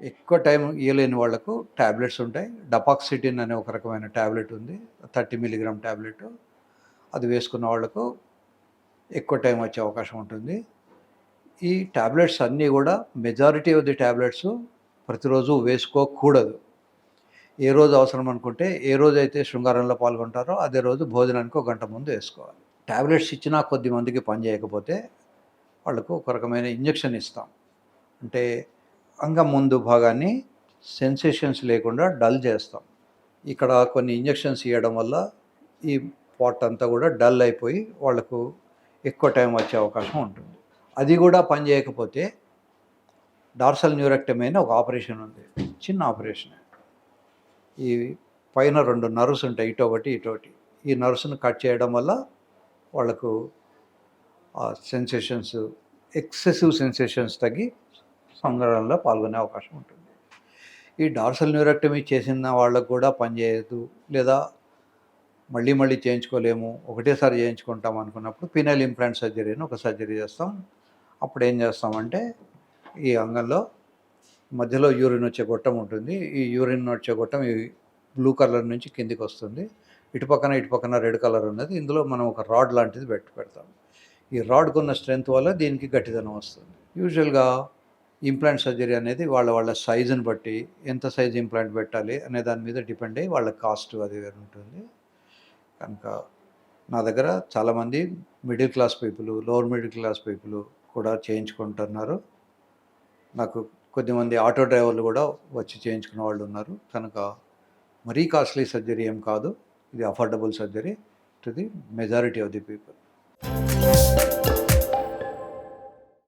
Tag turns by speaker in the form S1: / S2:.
S1: ఎక్కువ టైం ఇయ్యలేని వాళ్ళకు టాబ్లెట్స్ ఉంటాయి. డపాక్సిటిన్ అనే ఒక రకమైన టాబ్లెట్ ఉంది. 30 మిల్లీగ్రామ్ టాబ్లెట్. అది వేసుకున్న వాళ్ళకు ఎక్కువ టైం వచ్చే అవకాశం ఉంటుంది. ఈ టాబ్లెట్స్ అన్నీ కూడా మెజారిటీ ఆఫ్ ది టాబ్లెట్స్ ప్రతిరోజు వేసుకోకూడదు. ఏ రోజు అవసరం అనుకుంటే, ఏ రోజైతే శృంగారంలో పాల్గొంటారో అదే రోజు భోజనానికి ఒక గంట ముందు వేసుకోవాలి. టాబ్లెట్స్ ఇచ్చినా కొద్ది మందికి పని చేయకపోతే వాళ్ళకు ఒక రకమైన ఇంజెక్షన్ ఇస్తాం. అంటే అంగం ముందు భాగాన్ని సెన్సేషన్స్ లేకుండా డల్ చేస్తాం. ఇక్కడ కొన్ని ఇంజెక్షన్స్ ఇవ్వడం వల్ల ఈ పార్ట్ అంతా కూడా డల్ అయిపోయి వాళ్ళకు ఎక్కువ టైం వచ్చే అవకాశం ఉంటుంది. అది కూడా పని చేయకపోతే డార్సల్ న్యూరెక్టమీ అని ఒక ఆపరేషన్ ఉంది. చిన్న ఆపరేషనే. ఈ పైన 2 నర్వ్స్ ఉంటాయి, ఇటొకటి ఇటొకటి. ఈ నర్వ్స్‌ని కట్ చేయడం వల్ల వాళ్ళకు సెన్సేషన్స్, ఎక్సెసివ్ సెన్సేషన్స్ తగ్గి సంఘటనలో పాల్గొనే అవకాశం ఉంటుంది. ఈ డార్సల్ న్యూరెక్టమీ చేసిన వాళ్ళకు కూడా పనిచేయదు, లేదా మళ్ళీ మళ్ళీ చేయించుకోలేము, ఒకటేసారి చేయించుకుంటాం అనుకున్నప్పుడు పినల్ ఇంప్లాంట్ సర్జరీ అని ఒక సర్జరీ చేస్తాం. అప్పుడు ఏం చేస్తామంటే ఈ అంగంలో మధ్యలో యూరిన్ వచ్చే గొట్టం ఉంటుంది. ఈ యూరిన్ వచ్చే గొట్టం ఈ బ్లూ కలర్ నుంచి కిందికి వస్తుంది. ఇటు పక్కన రెడ్ కలర్ ఉన్నది. ఇందులో మనం ఒక రాడ్ లాంటిది పెడతాం. ఈ రాడ్కున్న స్ట్రెంత్ వల్ల దీనికి గట్టిదనం వస్తుంది. యూజువల్గా ఇంప్లాంట్ సర్జరీ అనేది వాళ్ళ సైజుని బట్టి ఎంత సైజ్ ఇంప్లాంట్ పెట్టాలి అనే దాని మీద డిపెండ్ అయ్యి వాళ్ళ కాస్ట్ అది వేరు ఉంటుంది. కనుక నా దగ్గర చాలామంది middle class people, lower middle class people కూడా చేయించుకుంటున్నారు. నాకు కొద్దిమంది ఆటో డ్రైవర్లు కూడా వచ్చి చేయించుకున్న వాళ్ళు ఉన్నారు. కనుక మరీ కాస్ట్లీ సర్జరీ ఏం కాదు. ఇది affordable surgery to the majority of the people.